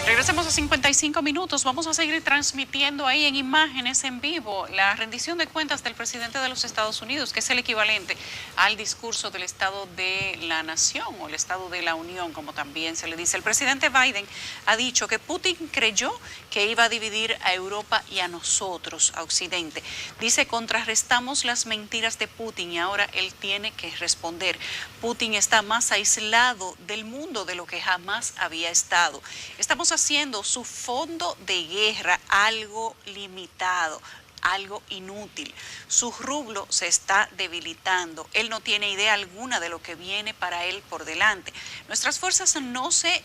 Regresemos a 55 minutos. Vamos a seguir transmitiendo ahí en imágenes en vivo la rendición de cuentas del presidente de los Estados Unidos, que es el equivalente al discurso del Estado de la Nación o el Estado de la Unión, como también se le dice. El presidente Biden ha dicho que Putin creyó que iba a dividir a Europa y a nosotros, a Occidente. Dice, contrarrestamos las mentiras de Putin y ahora él tiene que responder. Putin está más aislado del mundo de lo que jamás había estado. Estamos haciendo su fondo de guerra algo limitado, algo inútil. Su rublo se está debilitando. Él no tiene idea alguna de lo que viene para él por delante. Nuestras fuerzas no se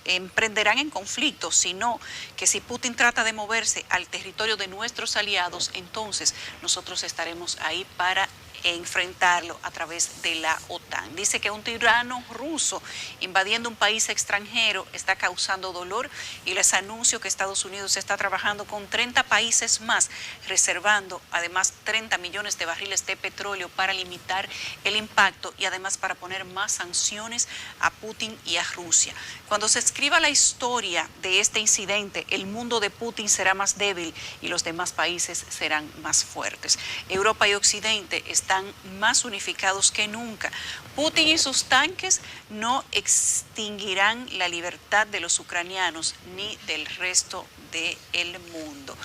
emprenderán en conflicto, sino que si Putin trata de moverse al territorio de nuestros aliados, entonces nosotros estaremos ahí para enfrentarlo a través de la OTAN. Dice que un tirano ruso invadiendo un país extranjero está causando dolor y les anuncio que Estados Unidos está trabajando con 30 países más, reservando además 30 millones de barriles de petróleo para limitar el impacto y además para poner más sanciones a Putin y a Rusia. Cuando se escriba la historia de este incidente, el mundo de Putin será más débil y los demás países serán más fuertes. Europa y Occidente están más unificados que nunca. Putin y sus tanques no extinguirán la libertad de los ucranianos ni del resto del mundo.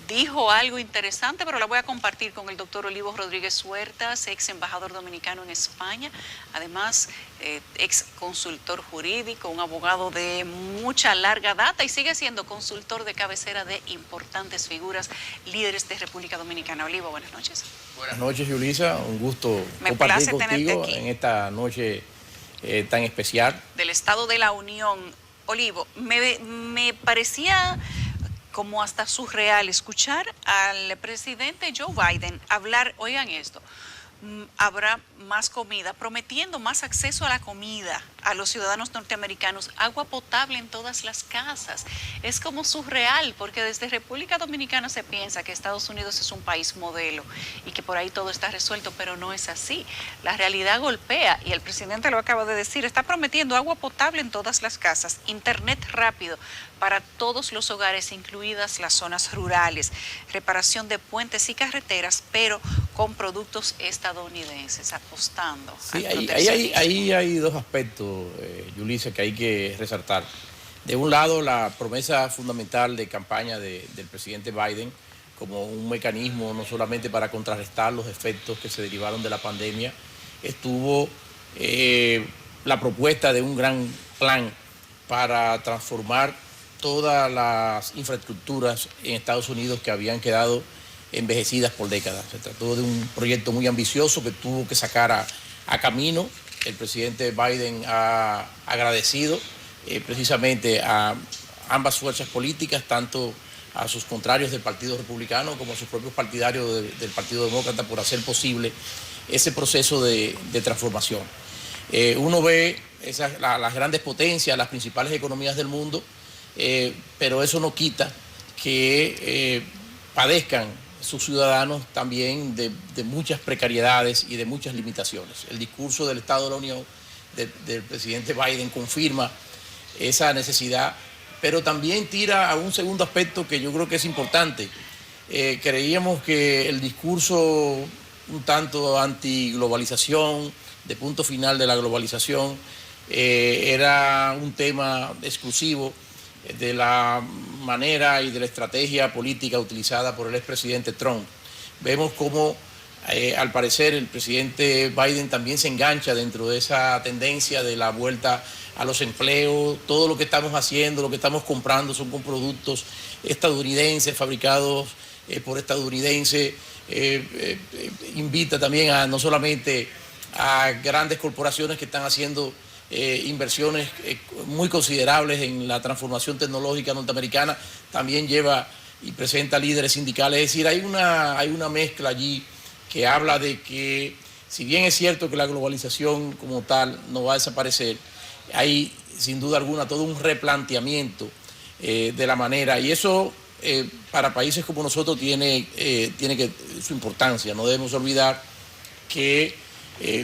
Dijo algo interesante, pero la voy a compartir con el doctor Olivo Rodríguez Huertas, ex embajador dominicano en España, además ex consultor jurídico, un abogado de mucha larga data y sigue siendo consultor de cabecera de importantes figuras, líderes de República Dominicana. Olivo, buenas noches. Buenas noches, Yulisa, un gusto compartir contigo en esta noche tan especial. Del Estado de la Unión. Olivo, me parecía como hasta surreal escuchar al presidente Joe Biden hablar, oigan esto, habrá más comida, prometiendo más acceso a la comida a los ciudadanos norteamericanos, agua potable en todas las casas. Es como surreal, porque desde República Dominicana se piensa que Estados Unidos es un país modelo y que por ahí todo está resuelto, pero no es así. La realidad golpea y el presidente lo acaba de decir, está prometiendo agua potable en todas las casas, internet rápido para todos los hogares, incluidas las zonas rurales, reparación de puentes y carreteras, pero con productos estadounidenses, apostando. Sí, ahí hay dos aspectos, Yulisa, que hay que resaltar. De un lado, la promesa fundamental de campaña del presidente Biden como un mecanismo no solamente para contrarrestar los efectos que se derivaron de la pandemia, estuvo la propuesta de un gran plan para transformar todas las infraestructuras en Estados Unidos que habían quedado envejecidas por décadas. Se trató de un proyecto muy ambicioso que tuvo que sacar a camino. El presidente Biden ha agradecido precisamente a ambas fuerzas políticas, tanto a sus contrarios del Partido Republicano como a sus propios partidarios del Partido Demócrata, por hacer posible ese proceso de transformación. Uno ve las grandes potencias, las principales economías del mundo, pero eso no quita que padezcan sus ciudadanos también de muchas precariedades y de muchas limitaciones. El discurso del Estado de la Unión del presidente Biden confirma esa necesidad, pero también tira a un segundo aspecto que yo creo que es importante. Creíamos que el discurso un tanto antiglobalización, de punto final de la globalización, era un tema exclusivo de la manera y de la estrategia política utilizada por el expresidente Trump. Vemos cómo, al parecer, el presidente Biden también se engancha dentro de esa tendencia de la vuelta a los empleos. Todo lo que estamos haciendo, lo que estamos comprando son con productos estadounidenses, fabricados por estadounidenses. Invita también a no solamente a grandes corporaciones que están haciendo inversiones muy considerables en la transformación tecnológica norteamericana, también lleva y presenta líderes sindicales. Es decir, hay una mezcla allí que habla de que, si bien es cierto que la globalización como tal no va a desaparecer, hay sin duda alguna todo un replanteamiento de la manera, y eso para países como nosotros tiene su importancia. No debemos olvidar que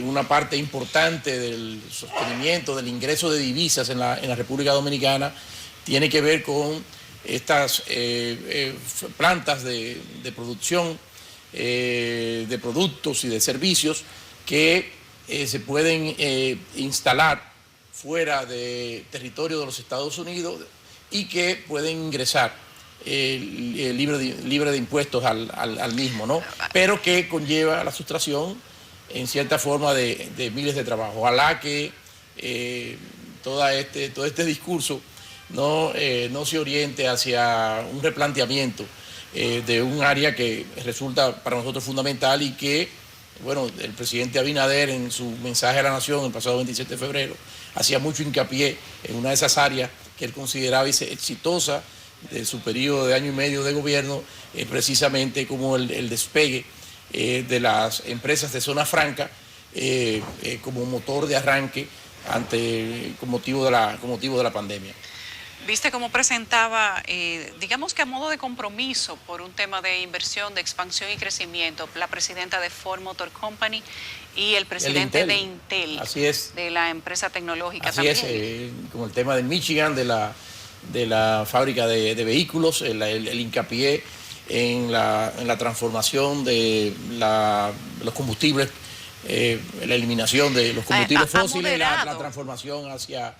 una parte importante del sostenimiento, del ingreso de divisas en la República Dominicana tiene que ver con estas plantas de producción de productos y de servicios que se pueden instalar fuera de territorio de los Estados Unidos y que pueden ingresar libre de impuestos al mismo, ¿no? Pero que conlleva la sustracción en cierta forma de miles de trabajos. Ojalá que todo este discurso no se oriente hacia un replanteamiento de un área que resulta para nosotros fundamental y que, bueno, el presidente Abinader en su mensaje a la Nación el pasado 27 de febrero hacía mucho hincapié en una de esas áreas que él consideraba exitosa de su periodo de año y medio de gobierno, precisamente como el despegue de las empresas de zona franca como motor de arranque con motivo de la pandemia. Viste cómo presentaba, digamos que a modo de compromiso por un tema de inversión, de expansión y crecimiento, la presidenta de Ford Motor Company y el presidente de Intel, así es, de la empresa tecnológica así también. Es, como el tema de Michigan, de la fábrica de vehículos, el hincapié en la transformación de los combustibles, la eliminación de los combustibles fósiles, la transformación hacia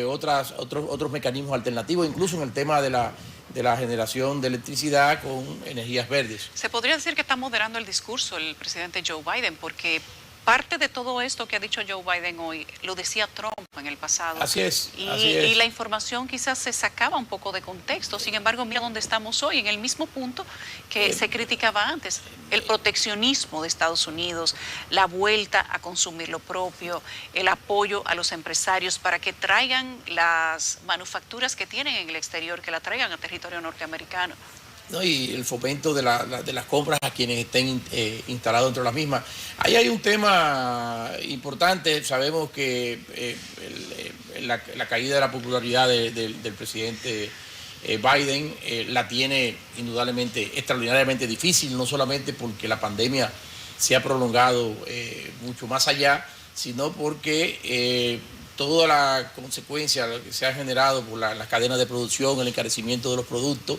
otros mecanismos alternativos, incluso en el tema de la generación de electricidad con energías verdes. Se podría decir que está moderando el discurso el presidente Joe Biden, porque parte de todo esto que ha dicho Joe Biden hoy lo decía Trump en el pasado. Así es. Y la información quizás se sacaba un poco de contexto. Sin embargo, mira dónde estamos hoy, en el mismo punto que se criticaba antes. El proteccionismo de Estados Unidos, la vuelta a consumir lo propio, el apoyo a los empresarios para que traigan las manufacturas que tienen en el exterior, que la traigan al territorio norteamericano. ¿No? Y el fomento de las compras a quienes estén instalados dentro de las mismas. Ahí hay un tema importante. Sabemos que la caída de la popularidad del presidente Biden la tiene indudablemente extraordinariamente difícil, no solamente porque la pandemia se ha prolongado mucho más allá, sino porque toda la consecuencia que se ha generado por las cadenas de producción, el encarecimiento de los productos,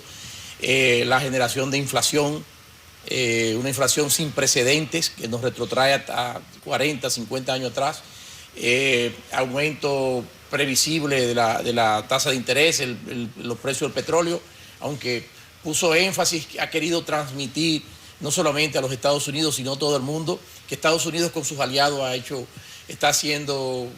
la generación de inflación, una inflación sin precedentes que nos retrotrae hasta 40, 50 años atrás, aumento previsible de la tasa de interés, los precios del petróleo, aunque puso énfasis, ha querido transmitir no solamente a los Estados Unidos, sino a todo el mundo, que Estados Unidos con sus aliados está haciendo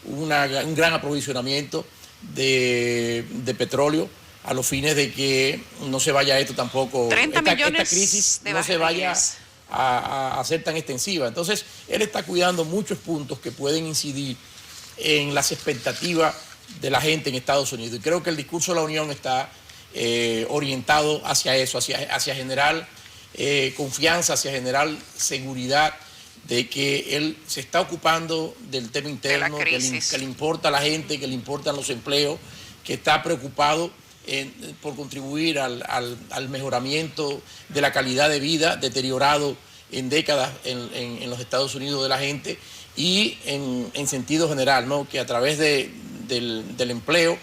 un gran aprovisionamiento de petróleo, a los fines de que no se vaya esto tampoco, esta crisis no se vaya a ser tan extensiva. Entonces, él está cuidando muchos puntos que pueden incidir en las expectativas de la gente en Estados Unidos. Y creo que el discurso de la Unión está orientado hacia eso, hacia generar confianza, hacia generar seguridad de que él se está ocupando del tema interno, que le importa a la gente, que le importan los empleos, que está preocupado por contribuir al mejoramiento de la calidad de vida deteriorado en décadas en los Estados Unidos de la gente, y en sentido general, ¿no? Que a través del empleo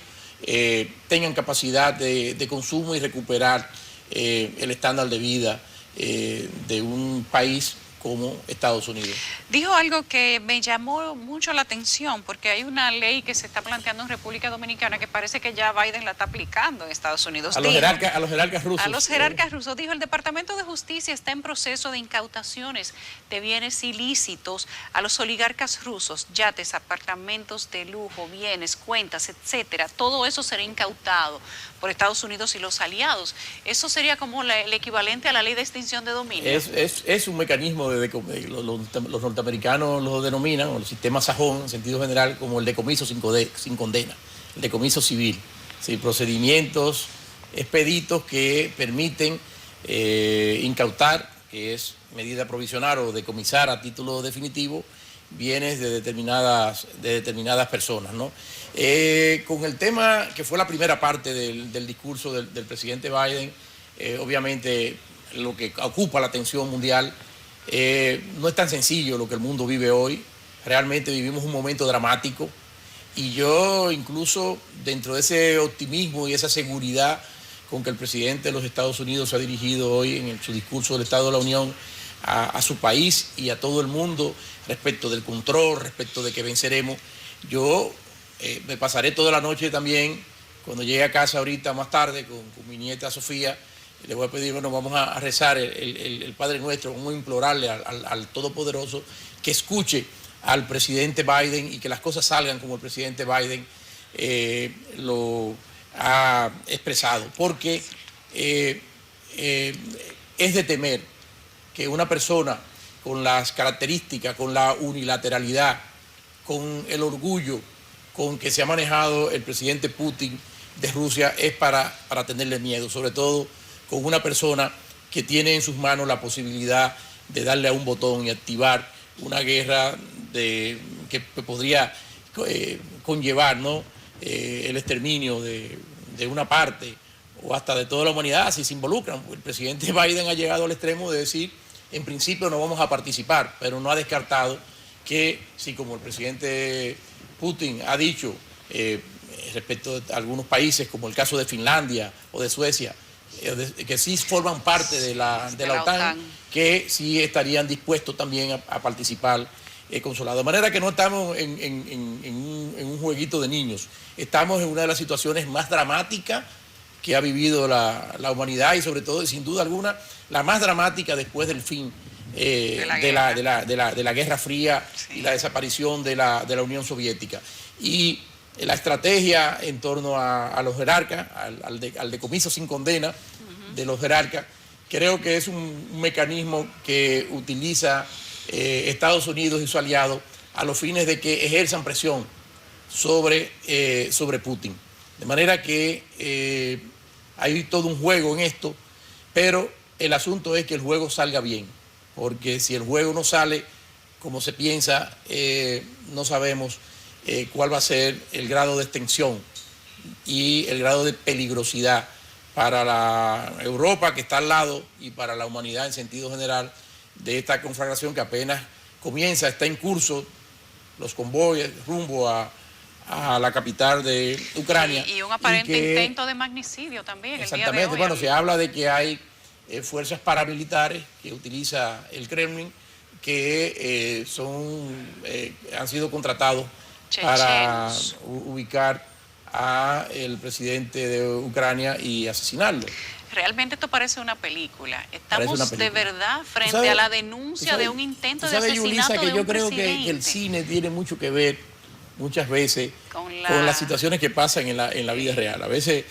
tengan capacidad de consumo y recuperar el estándar de vida de un país como Estados Unidos. Dijo algo que me llamó mucho la atención, porque hay una ley que se está planteando en República Dominicana que parece que ya Biden la está aplicando en Estados Unidos. A los jerarcas rusos. A los jerarcas rusos. Dijo, el Departamento de Justicia está en proceso de incautaciones de bienes ilícitos a los oligarcas rusos, yates, apartamentos de lujo, bienes, cuentas, etcétera. Todo eso será incautado por Estados Unidos y los aliados. Eso sería como el equivalente a la ley de extinción de dominio. Es un mecanismo los norteamericanos lo denominan, o el sistema sajón en sentido general, como el decomiso sin condena, el decomiso civil. Sí, procedimientos expeditos que permiten incautar, que es medida provisional, o decomisar a título definitivo bienes de determinadas personas, ¿no? Con el tema que fue la primera parte del discurso del presidente Biden, obviamente lo que ocupa la atención mundial, no es tan sencillo lo que el mundo vive hoy. Realmente vivimos un momento dramático Y yo incluso dentro de ese optimismo y esa seguridad con que el presidente de los Estados Unidos se ha dirigido hoy en su discurso del Estado de la Unión a su país y a todo el mundo respecto del control, respecto de que venceremos, yo me pasaré toda la noche también, cuando llegue a casa ahorita más tarde con mi nieta Sofía, le voy a pedir, bueno, vamos a rezar el Padre Nuestro, vamos a implorarle al Todopoderoso que escuche al presidente Biden y que las cosas salgan como el presidente Biden lo ha expresado, porque es de temer que una persona con las características, con la unilateralidad, con el orgullo con que se ha manejado el presidente Putin de Rusia es para tenerle miedo, sobre todo con una persona que tiene en sus manos la posibilidad de darle a un botón y activar una guerra que podría conllevar, ¿no? El exterminio de una parte o hasta de toda la humanidad si se involucran. El presidente Biden ha llegado al extremo de decir, en principio no vamos a participar, pero no ha descartado que si, como el presidente Putin ha dicho respecto a algunos países, como el caso de Finlandia o de Suecia, que sí forman parte de la OTAN, que sí estarían dispuestos también a participar con su lado. De manera que no estamos en un jueguito de niños, estamos en una de las situaciones más dramáticas que ha vivido la humanidad y sobre todo, sin duda alguna, la más dramática después del fin de la Guerra Fría, sí, y la desaparición de la Unión Soviética. Y la estrategia en torno a los jerarcas, al decomiso sin condena de los jerarcas, creo que es un mecanismo que utiliza Estados Unidos y sus aliados a los fines de que ejerzan presión sobre Putin. De manera que hay todo un juego en esto, pero el asunto es que el juego salga bien, porque si el juego no sale como se piensa, no sabemos cuál va a ser el grado de extensión y el grado de peligrosidad para la Europa que está al lado y para la humanidad en sentido general de esta conflagración que apenas comienza, está en curso los convoyes rumbo a la capital de Ucrania. Y un aparente intento de magnicidio también. Exactamente, el día de hoy, bueno, se habla de que hay fuerzas paramilitares que utiliza el Kremlin que han sido contratados para ubicar al presidente de Ucrania y asesinarlo. Realmente esto parece una película. Estamos de verdad frente a la denuncia de un intento de asesinato Yulisa, que de un yo creo presidente. que el cine tiene mucho que ver muchas veces con las situaciones que pasan en la vida real. A veces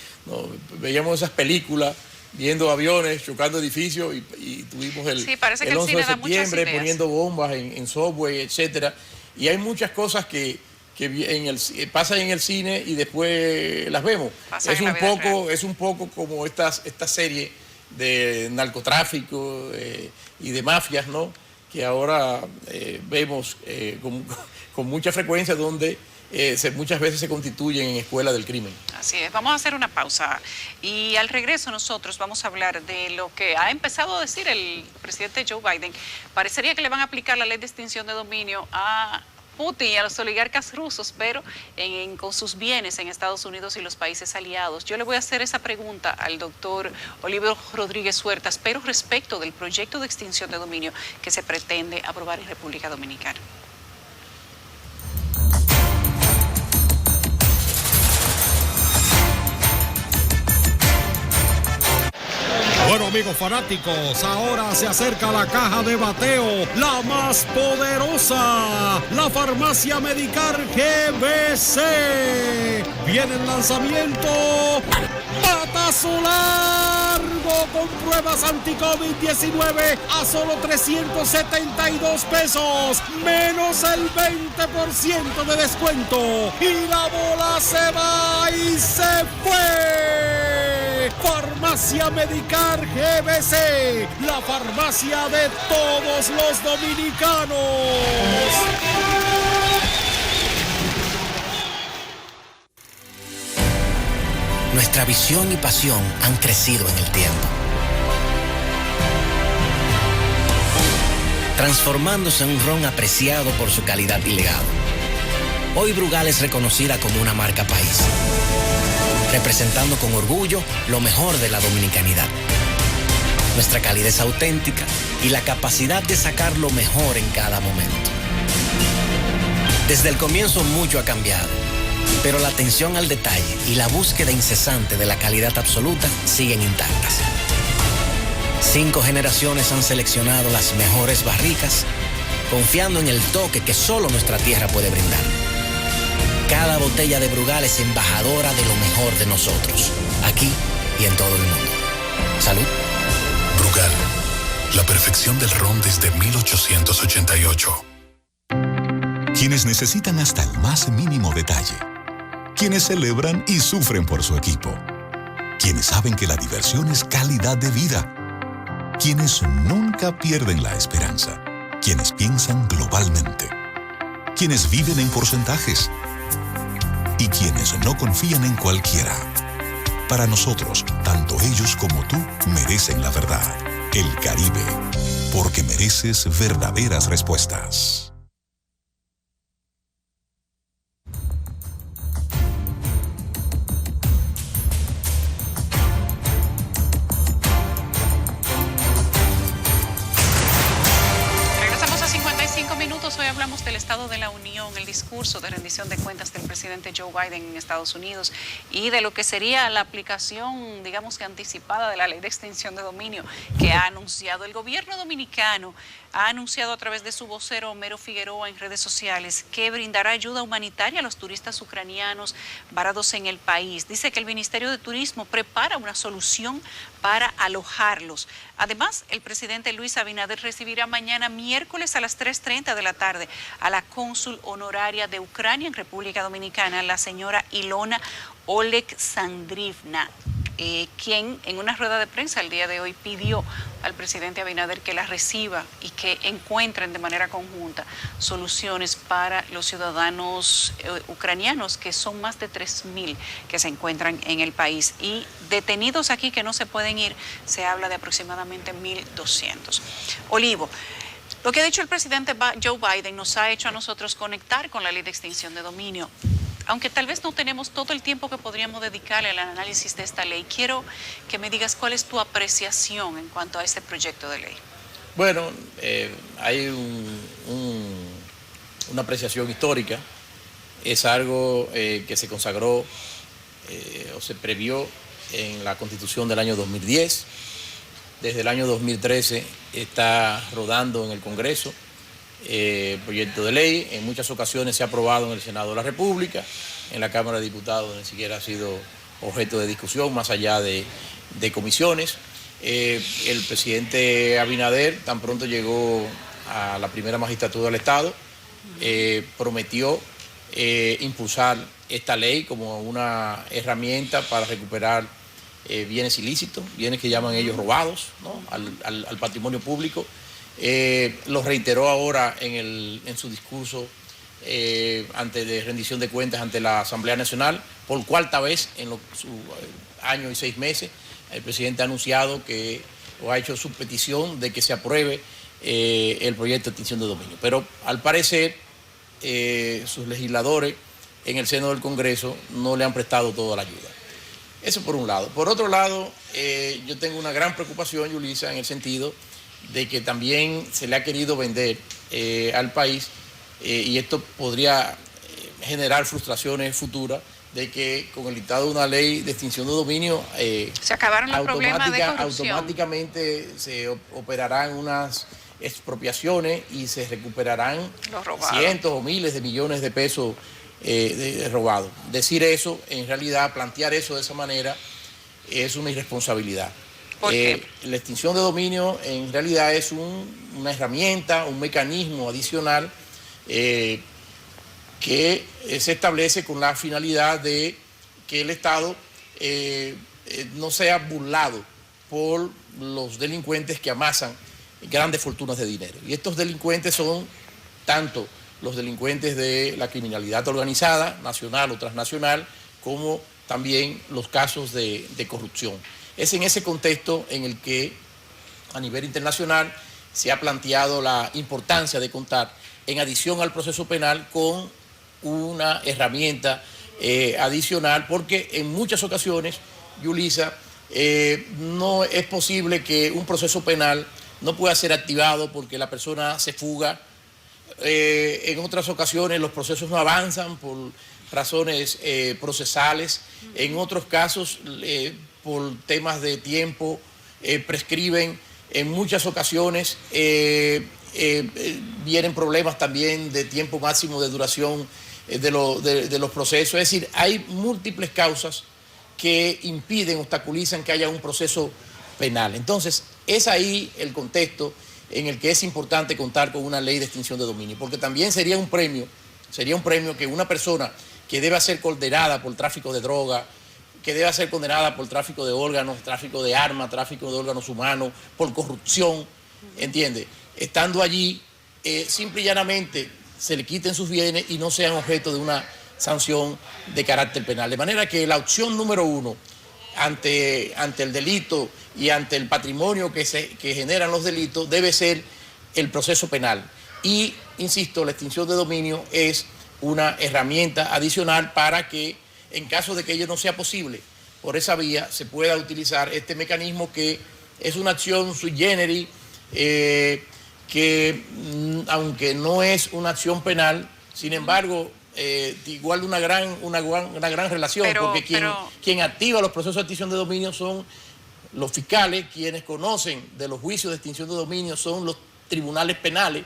veíamos esas películas viendo aviones, chocando edificios y tuvimos el 11 de septiembre poniendo bombas en subway, etcétera. Y hay muchas cosas que pasan en el cine y después las vemos. Es un poco como esta serie de narcotráfico y de mafias, ¿no? Que ahora vemos con mucha frecuencia donde muchas veces se constituyen en escuelas del crimen. Así es, vamos a hacer una pausa y al regreso nosotros vamos a hablar de lo que ha empezado a decir el presidente Joe Biden. Parecería que le van a aplicar la ley de extinción de dominio a Putin y a los oligarcas rusos, pero con sus bienes en Estados Unidos y los países aliados. Yo le voy a hacer esa pregunta al doctor Oliver Rodríguez Huertas, pero respecto del proyecto de extinción de dominio que se pretende aprobar en República Dominicana. Bueno, amigos fanáticos, ahora se acerca la caja de bateo, la más poderosa, la Farmacia Medicar GBC. Viene el lanzamiento, batazo largo con pruebas anti-COVID-19 a solo 372 pesos, menos el 20% de descuento. Y la bola se va y se fue. Farmacia Medicar GBC, la farmacia de todos los dominicanos. Nuestra visión y pasión han crecido en el tiempo, transformándose en un ron apreciado por su calidad y legado. Hoy Brugal es reconocida como una marca país, representando con orgullo lo mejor de la dominicanidad. Nuestra calidez auténtica y la capacidad de sacar lo mejor en cada momento. Desde el comienzo mucho ha cambiado, pero la atención al detalle y la búsqueda incesante de la calidad absoluta siguen intactas. 5 generaciones han seleccionado las mejores barricas, confiando en el toque que solo nuestra tierra puede brindar. Cada botella de Brugal es embajadora de lo mejor de nosotros, aquí y en todo el mundo. Salud. Brugal, la perfección del ron desde 1888. Quienes necesitan hasta el más mínimo detalle. Quienes celebran y sufren por su equipo. Quienes saben que la diversión es calidad de vida. Quienes nunca pierden la esperanza. Quienes piensan globalmente. Quienes viven en porcentajes. Y quienes no confían en cualquiera. Para nosotros, tanto ellos como tú merecen la verdad. El Caribe, porque mereces verdaderas respuestas. Hoy hablamos del Estado de la Unión, el discurso de rendición de cuentas del presidente Joe Biden en Estados Unidos y de lo que sería la aplicación, digamos que anticipada de la ley de extinción de dominio que ha anunciado el gobierno dominicano. Ha anunciado a través de su vocero Homero Figueroa en redes sociales que brindará ayuda humanitaria a los turistas ucranianos varados en el país. Dice que el Ministerio de Turismo prepara una solución para alojarlos. Además, el presidente Luis Abinader recibirá mañana miércoles a las 3:30 de la tarde a la cónsul honoraria de Ucrania en República Dominicana, la señora Ilona Oleksandrivna, quien en una rueda de prensa el día de hoy pidió al presidente Abinader que la reciba y que encuentren de manera conjunta soluciones para los ciudadanos ucranianos, que son más de 3,000 que se encuentran en el país. Y detenidos aquí que no se pueden ir, se habla de aproximadamente 1,200. Olivo, lo que ha dicho el presidente Joe Biden nos ha hecho a nosotros conectar con la ley de extinción de dominio. Aunque tal vez no tenemos todo el tiempo que podríamos dedicarle al análisis de esta ley, quiero que me digas cuál es tu apreciación en cuanto a este proyecto de ley. Bueno, hay una apreciación histórica. Es algo que se consagró o se previó en la Constitución del año 2010. Desde el año 2013 está rodando en el Congreso proyecto de ley. En muchas ocasiones se ha aprobado en el Senado de la República, en la Cámara de Diputados ni siquiera ha sido objeto de discusión, más allá de comisiones. El presidente Abinader, tan pronto llegó a la primera magistratura del Estado, prometió impulsar esta ley como una herramienta para recuperar bienes ilícitos, bienes que llaman ellos robados, ¿no?, al patrimonio público. Lo reiteró ahora en su discurso ante de rendición de cuentas ante la Asamblea Nacional, por cuarta vez en su año y 6 meses. El presidente ha anunciado que, o ha hecho su petición de que se apruebe el proyecto de extinción de dominio. Pero al parecer sus legisladores en el seno del Congreso no le han prestado toda la ayuda. Eso por un lado. Por otro lado, yo tengo una gran preocupación, Yulisa, en el sentido de que también se le ha querido vender al país y esto podría generar frustraciones futuras de que con el dictado de una ley de extinción de dominio se acabaron los problemas de corrupción. Automáticamente se operarán unas expropiaciones y se recuperarán cientos o miles de millones de pesos robados. Decir eso, en realidad, plantear eso de esa manera es una irresponsabilidad. ¿Por qué? La extinción de dominio en realidad es una herramienta, un mecanismo adicional que se establece con la finalidad de que el Estado no sea burlado por los delincuentes que amasan grandes fortunas de dinero. Y estos delincuentes son tanto los delincuentes de la criminalidad organizada, nacional o transnacional, como también los casos de corrupción. Es en ese contexto en el que a nivel internacional se ha planteado la importancia de contar, en adición al proceso penal, con una herramienta adicional, porque en muchas ocasiones, Yulisa, no es posible que un proceso penal no pueda ser activado porque la persona se fuga. En otras ocasiones los procesos no avanzan por razones procesales. En otros casos, por temas de tiempo, prescriben. En muchas ocasiones vienen problemas también de tiempo máximo de duración de los procesos. Es decir, hay múltiples causas que impiden, obstaculizan que haya un proceso penal. Entonces, es ahí el contexto en el que es importante contar con una ley de extinción de dominio, porque también sería un premio que una persona que deba ser condenada por tráfico de droga, que deba ser condenada por tráfico de órganos, tráfico de armas, tráfico de órganos humanos, por corrupción, ¿entiende? Estando allí, simple y llanamente se le quiten sus bienes y no sean objeto de una sanción de carácter penal. De manera que la opción número uno ante el delito y ante el patrimonio que generan los delitos debe ser el proceso penal. Y, insisto, la extinción de dominio es una herramienta adicional para que, en caso de que ello no sea posible, por esa vía se pueda utilizar este mecanismo, que es una acción sui generis, que aunque no es una acción penal, sin embargo, igual de una gran relación, porque quien activa los procesos de extinción de dominio son los fiscales, quienes conocen de los juicios de extinción de dominio son los tribunales penales.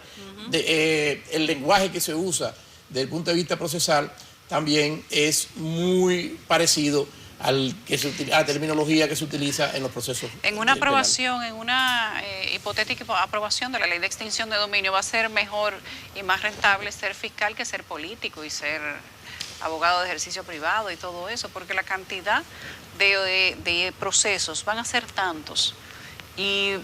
El lenguaje que se usa desde el punto de vista procesal también es muy parecido a la terminología que se utiliza en los procesos. En una aprobación, en una hipotética aprobación de la ley de extinción de dominio, va a ser mejor y más rentable ser fiscal que ser político y ser abogado de ejercicio privado y todo eso, porque la cantidad de procesos van a ser tantos y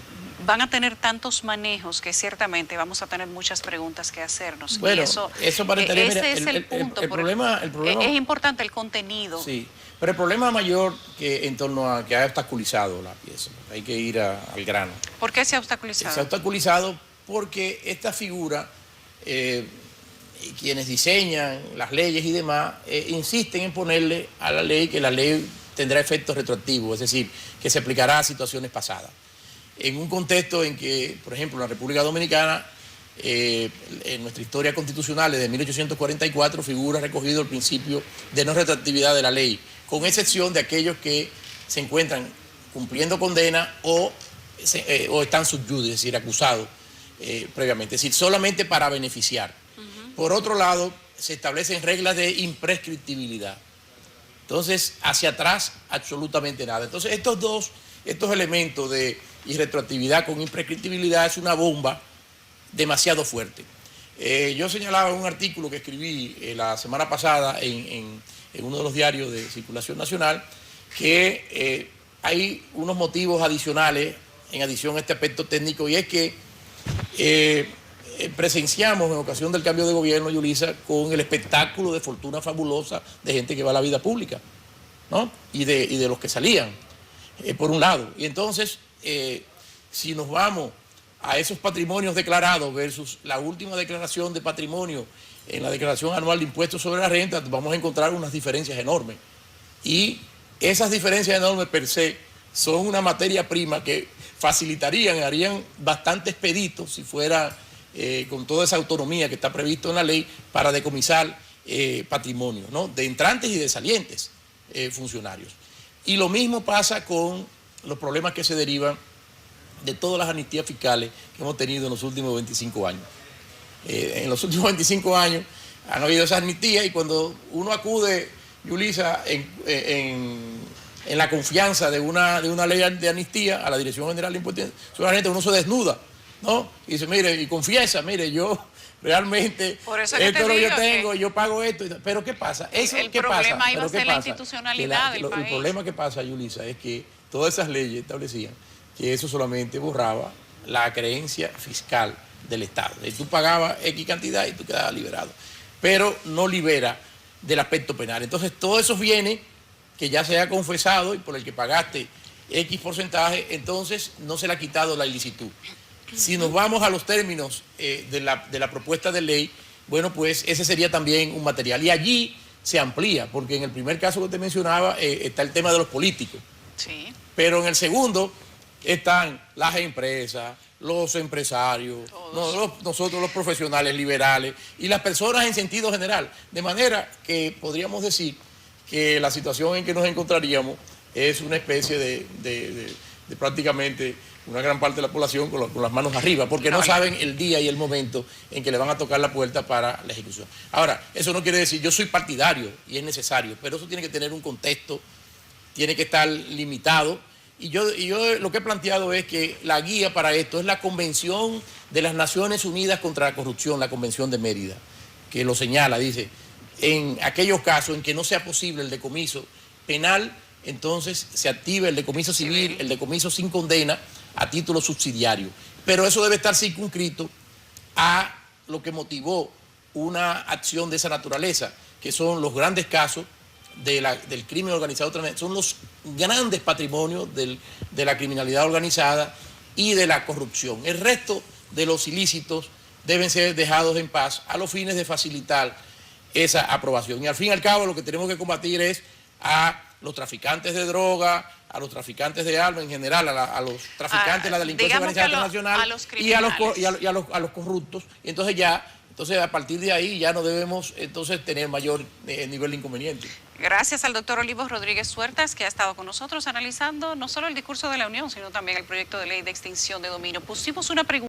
van a tener tantos manejos que ciertamente vamos a tener muchas preguntas que hacernos. Bueno, y eso para entender, ese es el punto. El problema es importante el contenido. Sí, pero el problema mayor que en torno a que ha obstaculizado la pieza, hay que ir al grano. ¿Por qué se ha obstaculizado? Se ha obstaculizado porque esta figura, quienes diseñan las leyes y demás, insisten en ponerle a la ley que la ley tendrá efectos retroactivos, es decir, que se aplicará a situaciones pasadas. En un contexto en que, por ejemplo, en la República Dominicana, en nuestra historia constitucional desde 1844 figura recogido el principio de no retroactividad de la ley, con excepción de aquellos que se encuentran cumpliendo condena o están sub judice, es decir, acusados previamente, es decir, solamente para beneficiar. Por otro lado, se establecen reglas de imprescriptibilidad. Entonces, hacia atrás, absolutamente nada. Entonces, estos elementos de irretroactividad con imprescriptibilidad es una bomba demasiado fuerte. Yo señalaba en un artículo que escribí la semana pasada en uno de los diarios de circulación nacional que hay unos motivos adicionales en adición a este aspecto técnico, y es que presenciamos en ocasión del cambio de gobierno, Yulisa, con el espectáculo de fortuna fabulosa de gente que va a la vida pública, ¿no? y de los que salían, por un lado. Y entonces, si nos vamos a esos patrimonios declarados versus la última declaración de patrimonio en la declaración anual de impuestos sobre la renta, vamos a encontrar unas diferencias enormes. Y esas diferencias enormes per se son una materia prima que facilitarían, harían bastante expedito si fuera con toda esa autonomía que está previsto en la ley para decomisar patrimonio, ¿no? De entrantes y de salientes funcionarios. Y lo mismo pasa con los problemas que se derivan de todas las amnistías fiscales que hemos tenido en los últimos 25 años. En los últimos 25 años han habido esas amnistías, y cuando uno acude, Yulisa, en la confianza de una ley de amnistía a la Dirección General de Impuestos sobre la Renta, uno se desnuda, ¿no? Y dice, mire, y confiesa, mire, yo realmente esto es lo que yo tengo, yo pago esto. Pero ¿qué pasa? El problema iba a ser la institucionalidad del país. El problema que pasa, Yulisa, es que todas esas leyes establecían que eso solamente borraba la creencia fiscal del Estado. Tú pagabas X cantidad y tú quedabas liberado, pero no libera del aspecto penal. Entonces, todos esos bienes que ya se ha confesado y por el que pagaste X porcentaje, entonces no se le ha quitado la ilicitud. Si nos vamos a los términos de la propuesta de ley, bueno, pues ese sería también un material. Y allí se amplía, porque en el primer caso que te mencionaba está el tema de los políticos. Sí. Pero en el segundo están las empresas, los empresarios, nosotros los profesionales liberales y las personas en sentido general. De manera que podríamos decir que la situación en que nos encontraríamos es una especie de prácticamente una gran parte de la población con las manos arriba, porque no saben el día y el momento en que le van a tocar la puerta para la ejecución. Ahora, eso no quiere decir, yo soy partidario y es necesario, pero eso tiene que tener un contexto, tiene que estar limitado. Y yo lo que he planteado es que la guía para esto es la Convención de las Naciones Unidas contra la Corrupción, la Convención de Mérida, que lo señala, dice, en aquellos casos en que no sea posible el decomiso penal, entonces se activa el decomiso civil, el decomiso sin condena a título subsidiario. Pero eso debe estar circunscrito a lo que motivó una acción de esa naturaleza, que son los grandes casos del crimen organizado, son los grandes patrimonios de la criminalidad organizada y de la corrupción. El resto de los ilícitos deben ser dejados en paz a los fines de facilitar esa aprobación. Y al fin y al cabo lo que tenemos que combatir es a los traficantes de droga, a los traficantes de armas en general, a los traficantes de la delincuencia organizada internacional y a los corruptos. Y entonces a partir de ahí ya no debemos entonces tener mayor nivel de inconveniente. Gracias al doctor Olivos Rodríguez Huertas, que ha estado con nosotros analizando no solo el discurso de la Unión, sino también el proyecto de ley de extinción de dominio. Pusimos una pregunta.